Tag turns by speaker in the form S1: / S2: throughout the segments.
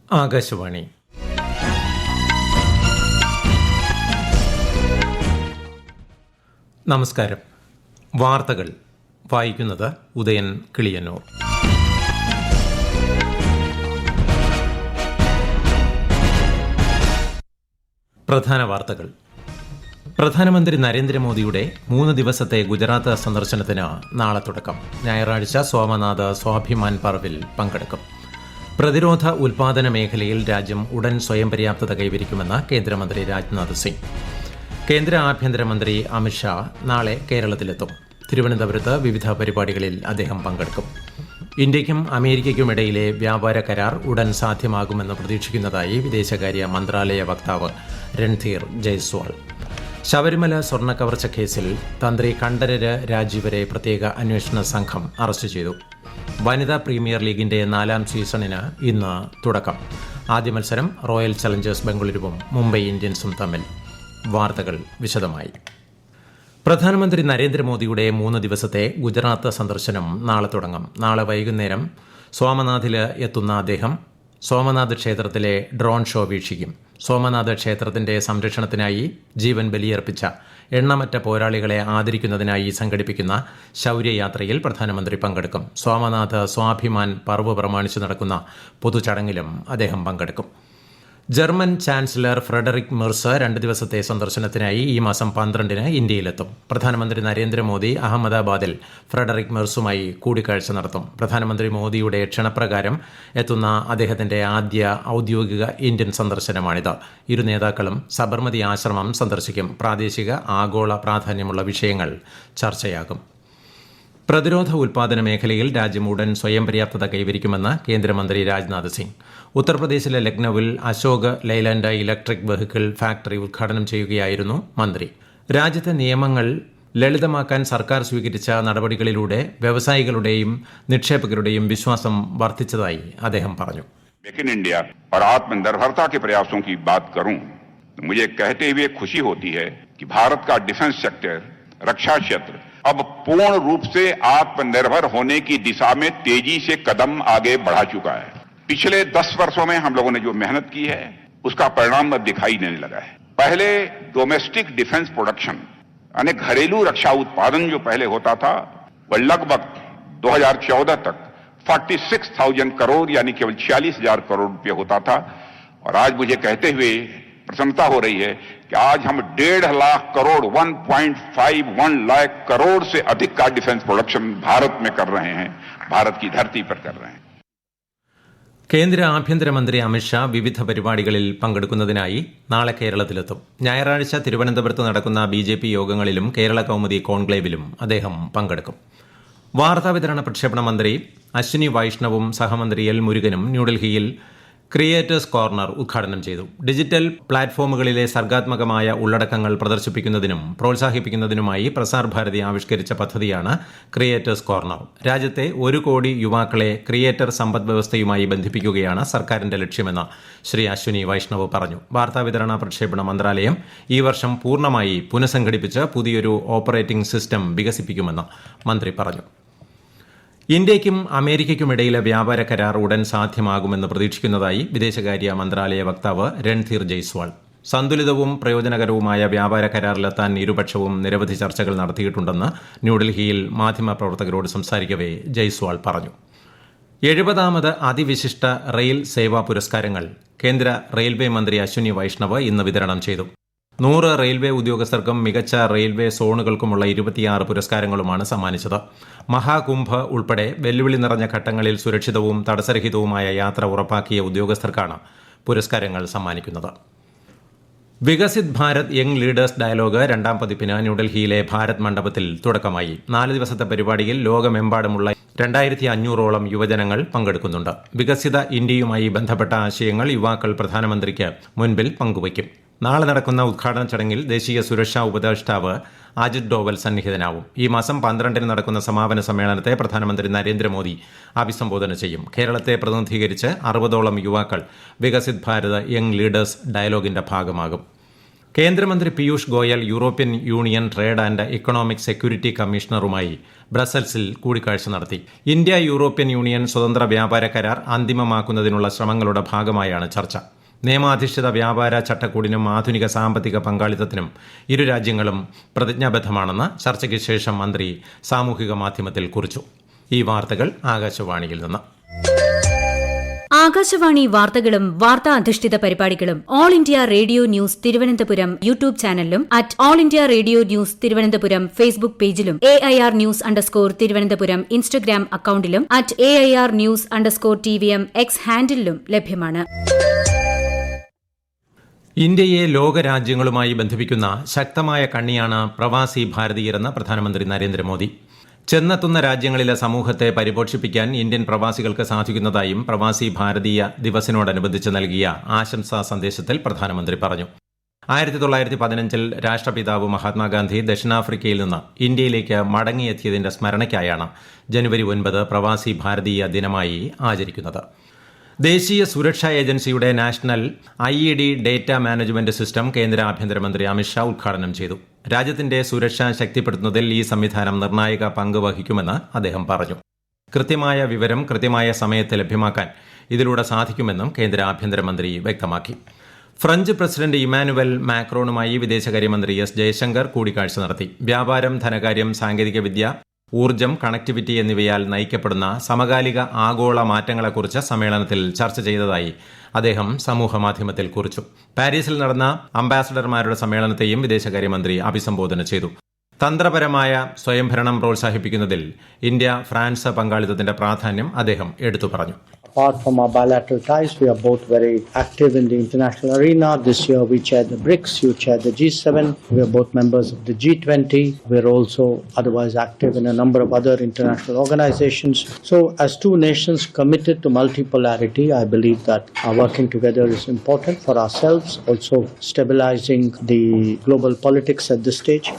S1: ആകാശവാണി. നമസ്കാരം. വാർത്തകൾ വായിക്കുന്നത് ഉദയൻ കിളിയന്നൂർ. പ്രധാന വാർത്തകൾ. പ്രധാനമന്ത്രി നരേന്ദ്രമോദിയുടെ 3 ദിവസത്തെ ഗുജറാത്ത് സന്ദർശനത്തിന് നാളെ തുടക്കം. ഞായറാഴ്ച സോമനാഥ് സ്വാഭിമാൻ പർവിൽ പങ്കെടുക്കും. പ്രതിരോധ ഉൽപാദന മേഖലയിൽ രാജ്യം ഉടൻ സ്വയം പര്യാപ്തത കൈവരിക്കുമെന്ന് കേന്ദ്രമന്ത്രി രാജ്നാഥ് സിംഗ്. കേന്ദ്ര ആഭ്യന്തരമന്ത്രി അമിത്ഷാ നാളെ കേരളത്തിലെത്തും. തിരുവനന്തപുരത്ത് വിവിധ പരിപാടികളിൽ അദ്ദേഹം പങ്കെടുക്കും. ഇന്ത്യയ്ക്കും അമേരിക്കയ്ക്കുമിടയിലെ വ്യാപാര കരാർ ഉടൻ സാധ്യമാകുമെന്ന് പ്രതീക്ഷിക്കുന്നതായി വിദേശകാര്യ മന്ത്രാലയ വക്താവ് രൺധീർ ജയ്സ്വാൾ. ശബരിമല സ്വർണ്ണക്കവർച്ച കേസിൽ തന്ത്രി കണ്ഠരര് രാജീവരെ പ്രത്യേക അന്വേഷണ സംഘം അറസ്റ്റ് ചെയ്തു. വനിതാ പ്രീമിയർ ലീഗിന്റെ 4ാം സീസണിന് ഇന്ന് തുടക്കം. ആദ്യ മത്സരം റോയൽ ചലഞ്ചേഴ്സ് ബംഗളൂരുവും മുംബൈ ഇന്ത്യൻസും തമ്മിൽ. വാർത്തകൾ വിശദമായി. പ്രധാനമന്ത്രി നരേന്ദ്രമോദിയുടെ 3 ദിവസത്തെ ഗുജറാത്ത് സന്ദർശനം നാളെ തുടങ്ങും. നാളെ വൈകുന്നേരം സോമനാഥിൽ എത്തുന്ന അദ്ദേഹം സോമനാഥ് ക്ഷേത്രത്തിലെ ഡ്രോൺ ഷോ വീക്ഷിക്കും. സോമനാഥ് ക്ഷേത്രത്തിന്റെ സംരക്ഷണത്തിനായി ജീവൻ ബലിയർപ്പിച്ച എണ്ണമറ്റ പോരാളികളെ ആദരിക്കുന്നതിനായി സംഘടിപ്പിക്കുന്ന ശൌര്യയാത്രയിൽ പ്രധാനമന്ത്രി പങ്കെടുക്കും. സോമനാഥ് സ്വാഭിമാൻ പർവ് പ്രമാണിച്ച് നടക്കുന്ന പൊതുചടങ്ങിലും അദ്ദേഹം പങ്കെടുക്കും. ജർമ്മൻ ചാൻസലർ ഫ്രെഡറിക് മെർസ് 2 ദിവസത്തെ സന്ദർശനത്തിനായി ഈ മാസം 12-ന് ഇന്ത്യയിലെത്തും. പ്രധാനമന്ത്രി നരേന്ദ്രമോദി അഹമ്മദാബാദിൽ ഫ്രെഡറിക് മെർസുമായി കൂടിക്കാഴ്ച നടത്തും. പ്രധാനമന്ത്രി മോദിയുടെ ക്ഷണപ്രകാരം എത്തുന്ന അദ്ദേഹത്തിന്റെ ആദ്യ ഔദ്യോഗിക ഇന്ത്യൻ സന്ദർശനമാണിത്. ഇരു നേതാക്കളും സബർമതി ആശ്രമം സന്ദർശിക്കും. പ്രാദേശിക ആഗോള പ്രാധാന്യമുള്ള വിഷയങ്ങൾ ചർച്ചയാകും. പ്രതിരോധ ഉൽപാദന മേഖലയിൽ രാജ്യം ഉടൻ സ്വയം പര്യാപ്തത കൈവരിക്കുമെന്ന് കേന്ദ്രമന്ത്രി രാജ്നാഥ് സിംഗ്. ഉത്തർപ്രദേശിലെ ലക്നൌവിൽ Ashok Leyland electric vehicle factory ഉദ്ഘാടനം ചെയ്യുകയായിരുന്നു മന്ത്രി. രാജ്യത്തെ നിയമങ്ങൾ ലളിതമാക്കാൻ സർക്കാർ സ്വീകരിച്ച നടപടികളിലൂടെ വ്യവസായികളുടെയും നിക്ഷേപകരുടെയും വിശ്വാസം വർദ്ധിച്ചതായി അദ്ദേഹം പറഞ്ഞു.
S2: मेक इन इंडिया और आत्मनिर्भरता के प्रयासों की बात करूं तो मुझे कहते हुए खुशी होती है कि भारत का डिफेंस सेक्टर, रक्षा क्षेत्र अब पूर्ण रूप से आत्मनिर्भर होने की दिशा में तेजी से कदम आगे बढ़ा चुका है. पिछले 10 वर्षों में हम लोगों ने जो मेहनत की है उसका परिणाम अब दिखाई देने लगा है. पहले डोमेस्टिक डिफेंस प्रोडक्शन यानी घरेलू रक्षा उत्पादन जो पहले होता था वह लगभग 2014 तक 46,000 करोड़ यानी केवल 46,000 करोड़ रुपये होता था. और आज मुझे कहते हुए प्रसन्नता हो रही है कि आज हम 1.5 लाख करोड़ 1.51 लाख करोड़ से अधिक का डिफेंस प्रोडक्शन भारत में कर रहे हैं, भारत की धरती पर कर रहे हैं.
S1: കേന്ദ്ര ആഭ്യന്തരമന്ത്രി അമിത്ഷാ വിവിധ പരിപാടികളിൽ പങ്കെടുക്കുന്നതിനായി നാളെ കേരളത്തിലെത്തും. ഞായറാഴ്ച തിരുവനന്തപുരത്ത് നടക്കുന്ന BJP യോഗങ്ങളിലും കേരള കൗമുദി കോൺക്ലേവിലും അദ്ദേഹം പങ്കെടുക്കും. വാർത്താവിതരണ പ്രക്ഷേപണ മന്ത്രി അശ്വിനി വൈഷ്ണവും സഹമന്ത്രി എൽ മുരുകനും ന്യൂഡൽഹിയിൽ ക്രിയേറ്റേഴ്സ് കോർണർ ഉദ്ഘാടനം ചെയ്തു. ഡിജിറ്റൽ പ്ലാറ്റ്ഫോമുകളിലെ സർഗാത്മകമായ ഉള്ളടക്കങ്ങൾ പ്രദർശിപ്പിക്കുന്നതിനും പ്രോത്സാഹിപ്പിക്കുന്നതിനുമായി പ്രസാർ ഭാരതി ആവിഷ്കരിച്ച പദ്ധതിയാണ് ക്രിയേറ്റേഴ്സ് കോർണർ. രാജ്യത്തെ 1 കോടി യുവാക്കളെ ക്രിയേറ്റർ സമ്പദ് വ്യവസ്ഥയുമായി ബന്ധിപ്പിക്കുകയാണ് സർക്കാരിന്റെ ലക്ഷ്യമെന്ന് ശ്രീ അശ്വിനി വൈഷ്ണവ് പറഞ്ഞു. വാർത്താവിതരണ പ്രക്ഷേപണ മന്ത്രാലയം ഈ വർഷം പൂർണ്ണമായി പുനഃസംഘടിപ്പിച്ച് പുതിയൊരു ഓപ്പറേറ്റിംഗ് സിസ്റ്റം വികസിപ്പിക്കുമെന്ന് മന്ത്രി പറഞ്ഞു. ഇന്ത്യയ്ക്കും അമേരിക്കയ്ക്കുമിടയിലെ വ്യാപാര കരാർ ഉടൻ സാധ്യമാകുമെന്ന് പ്രതീക്ഷിക്കുന്നതായി വിദേശകാര്യ മന്ത്രാലയ വക്താവ് രൺധീർ ജയ്സ്വാൾ. സന്തുലിതവും പ്രയോജനകരവുമായ വ്യാപാര കരാറിലെത്താൻ ഇരുപക്ഷവും നിരവധി ചർച്ചകൾ നടത്തിയിട്ടുണ്ടെന്ന് ന്യൂഡൽഹിയിൽ മാധ്യമപ്രവർത്തകരോട് സംസാരിക്കവേ ജയ്സ്വാൾ പറഞ്ഞു. 70ാമത് അതിവിശിഷ്ട റെയിൽ സേവാ പുരസ്കാരങ്ങൾ കേന്ദ്ര റെയിൽവേ മന്ത്രി അശ്വിനി വൈഷ്ണവ് ഇന്ന് വിതരണം ചെയ്തു. 100 റെയിൽവേ ഉദ്യോഗസ്ഥർക്കും മികച്ച റെയിൽവേ സോണുകൾക്കുമുള്ള 26 പുരസ്കാരങ്ങളുമാണ് സമ്മാനിച്ചത്. മഹാകുംഭ് ഉൾപ്പെടെ വെല്ലുവിളി നിറഞ്ഞ ഘട്ടങ്ങളിൽ സുരക്ഷിതവും തടസ്സരഹിതവുമായ യാത്ര ഉറപ്പാക്കിയ ഉദ്യോഗസ്ഥർക്കാണ് പുരസ്കാരങ്ങൾ സമ്മാനിക്കുന്നത്. Viksit Bharat young leaders dialogue 2ാം പതിപ്പിന് ന്യൂഡൽഹിയിലെ ഭാരത് മണ്ഡപത്തിൽ തുടക്കമായി. 4 ദിവസത്തെ പരിപാടിയിൽ ലോകമെമ്പാടുമുള്ള 2500ഓളം യുവജനങ്ങൾ പങ്കെടുക്കുന്നുണ്ട്. വികസിത ഇന്ത്യയുമായി ബന്ധപ്പെട്ട ആശയങ്ങൾ യുവാക്കൾ പ്രധാനമന്ത്രിക്ക് മുൻപിൽ പങ്കുവയ്ക്കും. നാളെ നടക്കുന്ന ഉദ്ഘാടന ചടങ്ങിൽ ദേശീയ സുരക്ഷാ ഉപദേഷ്ടാവ് അജിത് ഡോവൽ സന്നിഹിതനാവും. ഈ മാസം 12-ന് നടക്കുന്ന സമാപന സമ്മേളനത്തെ പ്രധാനമന്ത്രി നരേന്ദ്രമോദി അഭിസംബോധന ചെയ്യും. കേരളത്തെ പ്രതിനിധീകരിച്ച് 60ഓളം യുവാക്കൾ വികസിത് ഭാരത് യങ് ലീഡേഴ്സ് ഡയലോഗിന്റെ ഭാഗമാകും. കേന്ദ്രമന്ത്രി Piyush Goyal European Union trade and economic security കമ്മീഷണറുമായി ബ്രസൽസിൽ കൂടിക്കാഴ്ച നടത്തി. ഇന്ത്യ യൂറോപ്യൻ യൂണിയൻ സ്വതന്ത്ര വ്യാപാര കരാർ അന്തിമമാക്കുന്നതിനുള്ള ശ്രമങ്ങളുടെ ഭാഗമായാണ് ചർച്ച. നിയമാധിഷ്ഠിത വ്യാപാര ചട്ടക്കൂടിനും ആധുനിക സാമ്പത്തിക പങ്കാളിത്തത്തിനും ഇരു രാജ്യങ്ങളും പ്രതിജ്ഞാബദ്ധമാണെന്ന് ചർച്ചയ്ക്ക് ശേഷം മന്ത്രി സാമൂഹിക മാധ്യമത്തിൽ കുറിച്ചു. ഈ വാർത്തകൾ ആകാശവാണിയിൽ നിന്ന്.
S3: ആകാശവാണി വാർത്തകളും വാർത്താ അധിഷ്ഠിത പരിപാടികളും all India radio news Thiruvananthapuram YouTube ചാനലിലും at all India radio news Thiruvananthapuram Facebook പേജിലും AIR ന്യൂസ് തിരുവനന്തപുരം ഇൻസ്റ്റഗ്രാം അക്കൌണ്ടിലും at AIR news TVM X ഹാൻഡിലും ലഭ്യമാണ്.
S1: ഇന്ത്യയെ ലോകരാജ്യങ്ങളുമായി ബന്ധിപ്പിക്കുന്ന ശക്തമായ കണ്ണിയാണ് പ്രവാസി ഭാരതീയരെന്ന് പ്രധാനമന്ത്രി നരേന്ദ്രമോദി. ചെന്നെത്തുന്ന രാജ്യങ്ങളിലെ സമൂഹത്തെ പരിപോഷിപ്പിക്കാൻ ഇന്ത്യൻ പ്രവാസികൾക്ക് സാധിക്കുന്നതായും പ്രവാസി ഭാരതീയ ദിവസിനോടനുബന്ധിച്ച് നൽകിയ ആശംസാ സന്ദേശത്തിൽ പ്രധാനമന്ത്രി പറഞ്ഞു. 1915 രാഷ്ട്രപിതാവ് മഹാത്മാഗാന്ധി ദക്ഷിണാഫ്രിക്കയിൽ നിന്ന് ഇന്ത്യയിലേക്ക് മടങ്ങിയെത്തിയതിന്റെ സ്മരണയ്ക്കായാണ് ജനുവരി 9 പ്രവാസി ഭാരതീയ ദിനമായി ആചരിക്കുന്നത്. ദേശീയ സുരക്ഷാ ഏജൻസിയുടെ national IED data management system കേന്ദ്ര ആഭ്യന്തരമന്ത്രി അമിത്ഷാ ഉദ്ഘാടനം ചെയ്തു. രാജ്യത്തിന്റെ സുരക്ഷ ശക്തിപ്പെടുത്തുന്നതിൽ ഈ സംവിധാനം നിർണായക പങ്ക് വഹിക്കുമെന്ന് അദ്ദേഹം പറഞ്ഞു. കൃത്യമായ വിവരം കൃത്യമായ സമയത്ത് ലഭ്യമാക്കാൻ ഇതിലൂടെ സാധിക്കുമെന്നും കേന്ദ്ര ആഭ്യന്തരമന്ത്രി വ്യക്തമാക്കി. ഫ്രഞ്ച് പ്രസിഡന്റ് ഇമാനുവൽ മാക്രോണുമായി വിദേശകാര്യമന്ത്രി S ജയശങ്കർ കൂടിക്കാഴ്ച നടത്തി. വ്യാപാരം, ധനകാര്യം, സാങ്കേതികവിദ്യ, ഊർജ്ജം, കണക്ടിവിറ്റി എന്നിവയാൽ നയിക്കപ്പെടുന്ന സമകാലിക ആഗോള മാറ്റങ്ങളെക്കുറിച്ച് സമ്മേളനത്തിൽ ചർച്ച ചെയ്തതായി അദ്ദേഹം സമൂഹമാധ്യമത്തിൽ കുറിച്ചു. പാരീസിൽ നടന്ന അംബാസഡർമാരുടെ സമ്മേളനത്തെയും വിദേശകാര്യമന്ത്രി അഭിസംബോധന ചെയ്തു. തന്ത്രപരമായ സ്വയംഭരണം പ്രോത്സാഹിപ്പിക്കുന്നതിൽ ഇന്ത്യ ഫ്രാൻസ് പങ്കാളിത്തത്തിന്റെ പ്രാധാന്യം അദ്ദേഹം എടുത്തു പറഞ്ഞു.
S4: Apart from our bilateral ties, we are both very active in the international arena. This year we chair the BRICS, you chair the G7. We are both members of the G20. We are also otherwise active in a number of other international organizations. So as two nations committed to multipolarity, I believe that our working together is important for ourselves, also stabilizing the global politics at this stage.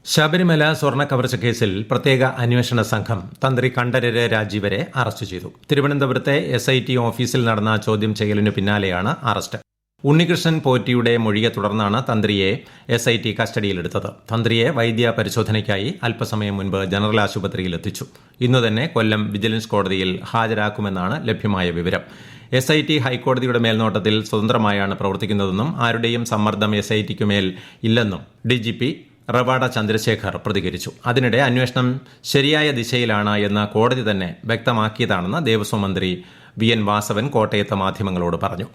S1: Sabarimala സ്വർണ്ണ കവർച്ച കേസിൽ പ്രത്യേക അന്വേഷണ സംഘം തന്ത്രി Kandararu രാജീവരെ arrest ചെയ്തു. തിരുവനന്തപുരത്തെ SIT ഓഫീസിൽ നടന്ന ചോദ്യം ചെയ്യലിനു പിന്നാലെയാണ് അറസ്റ്റ്. ഉണ്ണികൃഷ്ണൻ പോറ്റിയുടെ മൊഴിയെ തുടർന്നാണ് തന്ത്രിയെ SIT കസ്റ്റഡിയിലെടുത്തത്. തന്ത്രിയെ വൈദ്യ പരിശോധനയ്ക്കായി അല്പസമയം മുൻപ് ജനറൽ ആശുപത്രിയിൽ എത്തിച്ചു. ഇന്നു തന്നെ കൊല്ലം വിജിലൻസ് കോടതിയിൽ ഹാജരാക്കുമെന്നാണ് ലഭ്യമായ വിവരം. SIT ഹൈക്കോടതിയുടെ മേൽനോട്ടത്തിൽ സ്വതന്ത്രമായാണ് പ്രവർത്തിക്കുന്നതെന്നും ആരുടെയും സമ്മർദ്ദം SITക്കുമേൽ ഇല്ലെന്നും DGP റവാഡ ചന്ദ്രശേഖർ പ്രതികരിച്ചു. അതിനിടെ അന്വേഷണം ശരിയായ ദിശയിലാണ് എന്ന് കോടതി തന്നെ വ്യക്തമാക്കിയതാണെന്ന് ദേവസ്വം മന്ത്രി VN വാസവൻ കോട്ടയത്ത് മാധ്യമങ്ങളോട് പറഞ്ഞു.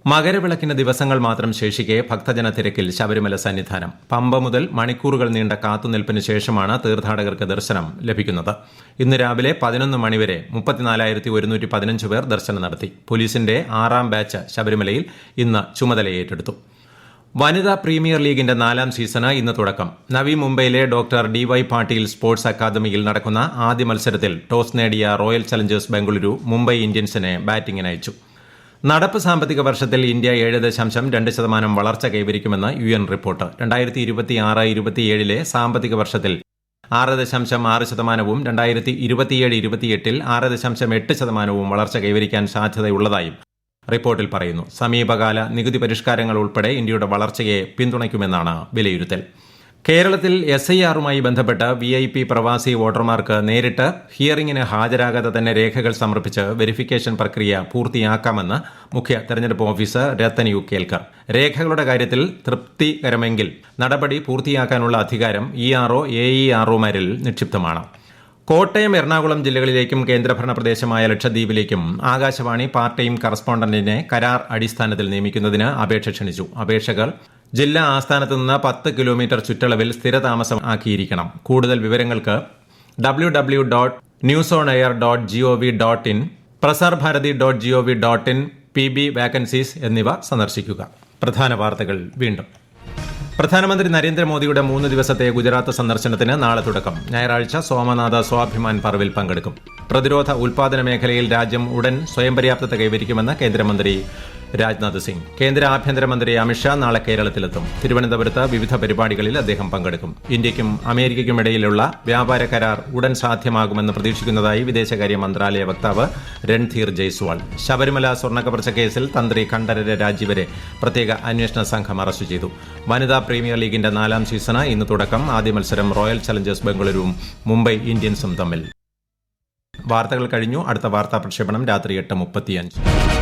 S1: മകരവിളക്കിന് ദിവസങ്ങൾ മാത്രം ശേഷിക്കെ ഭക്തജന തിരക്കിൽ ശബരിമല സന്നിധാനം. പമ്പ മുതൽ മണിക്കൂറുകൾ നീണ്ട കാത്തുനിൽപ്പിന് ശേഷമാണ് തീർത്ഥാടകർക്ക് ദർശനം ലഭിക്കുന്നത്. ഇന്ന് രാവിലെ 11 മണിവരെ 34,115 പേർ ദർശനം നടത്തി. പോലീസിന്റെ 6ാം ബാച്ച് ശബരിമലയിൽ ഇന്ന് ചുമതലയേറ്റെടുത്തു. വനിതാ പ്രീമിയർ ലീഗിന്റെ 4ാം സീസണ് ഇന്ന് തുടക്കം. നവി മുംബൈയിലെ ഡോക്ടർ DY പാട്ടീൽ സ്പോർട്സ് അക്കാദമിയിൽ നടക്കുന്ന ആദ്യ മത്സരത്തിൽ ടോസ് നേടിയ റോയൽ ചലഞ്ചേഴ്സ് ബംഗളൂരു മുംബൈ ഇന്ത്യൻസിനെ ബാറ്റിംഗിന് അയച്ചു. നടപ്പ് സാമ്പത്തിക വർഷത്തിൽ ഇന്ത്യ 7.2% വളർച്ച കൈവരിക്കുമെന്ന് UN റിപ്പോർട്ട്. 2026-27 സാമ്പത്തിക വർഷത്തിൽ 6.6%, 2027-28 6.8% വളർച്ച കൈവരിക്കാൻ സാധ്യതയുള്ളതായും റിപ്പോർട്ടിൽ പറയുന്നു. സമീപകാല നികുതി പരിഷ്കാരങ്ങൾ ഉൾപ്പെടെ ഇന്ത്യയുടെ വളർച്ചയെ പിന്തുണയ്ക്കുമെന്നാണ് വിലയിരുത്തൽ. കേരളത്തിൽ SIRുമായി ബന്ധപ്പെട്ട് VIP പ്രവാസി വോട്ടർമാർക്ക് നേരിട്ട് ഹിയറിംഗിന് ഹാജരാകാതെ തന്നെ രേഖകൾ സമർപ്പിച്ച് വെരിഫിക്കേഷൻ പ്രക്രിയ പൂർത്തിയാക്കാമെന്ന് മുഖ്യ തെരഞ്ഞെടുപ്പ് ഓഫീസർ രത്തൻ യു കേൽക്കർ. രേഖകളുടെ കാര്യത്തിൽ തൃപ്തികരമെങ്കിൽ നടപടി പൂർത്തിയാക്കാനുള്ള അധികാരം ERO AEROമാരിൽ നിക്ഷിപ്തമാണ്. കോട്ടയം, എറണാകുളം ജില്ലകളിലേക്കും കേന്ദ്രഭരണ പ്രദേശമായ ലക്ഷദ്വീപിലേക്കും ആകാശവാണി പാർട്ട് ടൈം കറസ്പോണ്ടന്റിനെ കരാർ അടിസ്ഥാനത്തിൽ നിയമിക്കുന്നതിന് അപേക്ഷ ക്ഷണിച്ചു. അപേക്ഷകർ ജില്ലാ ആസ്ഥാനത്ത് നിന്ന് 10 കിലോമീറ്റർ ചുറ്റളവിൽ സ്ഥിരതാമസം ആക്കിയിരിക്കണം. കൂടുതൽ വിവരങ്ങൾക്ക് www.newsonair.gov.in, prasarbharati.gov.in, PB വാക്കൻസീസ് എന്നിവ സന്ദർശിക്കുക. പ്രധാന വാർത്തകൾ വീണ്ടും. പ്രധാനമന്ത്രി നരേന്ദ്രമോദിയുടെ 3 ദിവസത്തെ ഗുജറാത്ത് സന്ദർശനത്തിന് നാളെ തുടക്കം. ഞായറാഴ്ച സോമനാഥ സ്വാഭിമാൻ പർവിൽ പങ്കെടുക്കും. പ്രതിരോധ ഉൽപാദന മേഖലയിൽ രാജ്യം ഉടൻ സ്വയം പര്യാപ്തത കൈവരിക്കുമെന്ന് കേന്ദ്രമന്ത്രി രാജ്നാഥ് സിംഗ്. കേന്ദ്ര ആഭ്യന്തരമന്ത്രി അമിത്ഷാ നാളെ കേരളത്തിലെത്തും. തിരുവനന്തപുരത്ത് വിവിധ പരിപാടികളിൽ അദ്ദേഹം പങ്കെടുക്കും. ഇന്ത്യയ്ക്കും അമേരിക്കയ്ക്കുമിടയിലുള്ള വ്യാപാര കരാർ ഉടൻ സാധ്യമാകുമെന്ന് പ്രതീക്ഷിക്കുന്നതായി വിദേശകാര്യ മന്ത്രാലയ വക്താവ് രൺധീർ ജയ്സ്വാൾ. ശബരിമല സ്വർണ്ണക്കവർച്ച കേസിൽ തന്ത്രി കണ്ഠരര് രാജീവരെ പ്രത്യേക അന്വേഷണ സംഘം അറസ്റ്റ് ചെയ്തു. വനിതാ പ്രീമിയർ ലീഗിന്റെ 4ാം സീസണ് ഇന്ന് തുടക്കം. ആദ്യ മത്സരം റോയൽ ചലഞ്ചേഴ്സ് ബംഗളൂരുവും മുംബൈ ഇന്ത്യൻസും തമ്മിൽ. വാർത്തകൾ കഴിഞ്ഞു. അടുത്ത വാർത്താ പ്രക്ഷേപണം രാത്രി 8:35.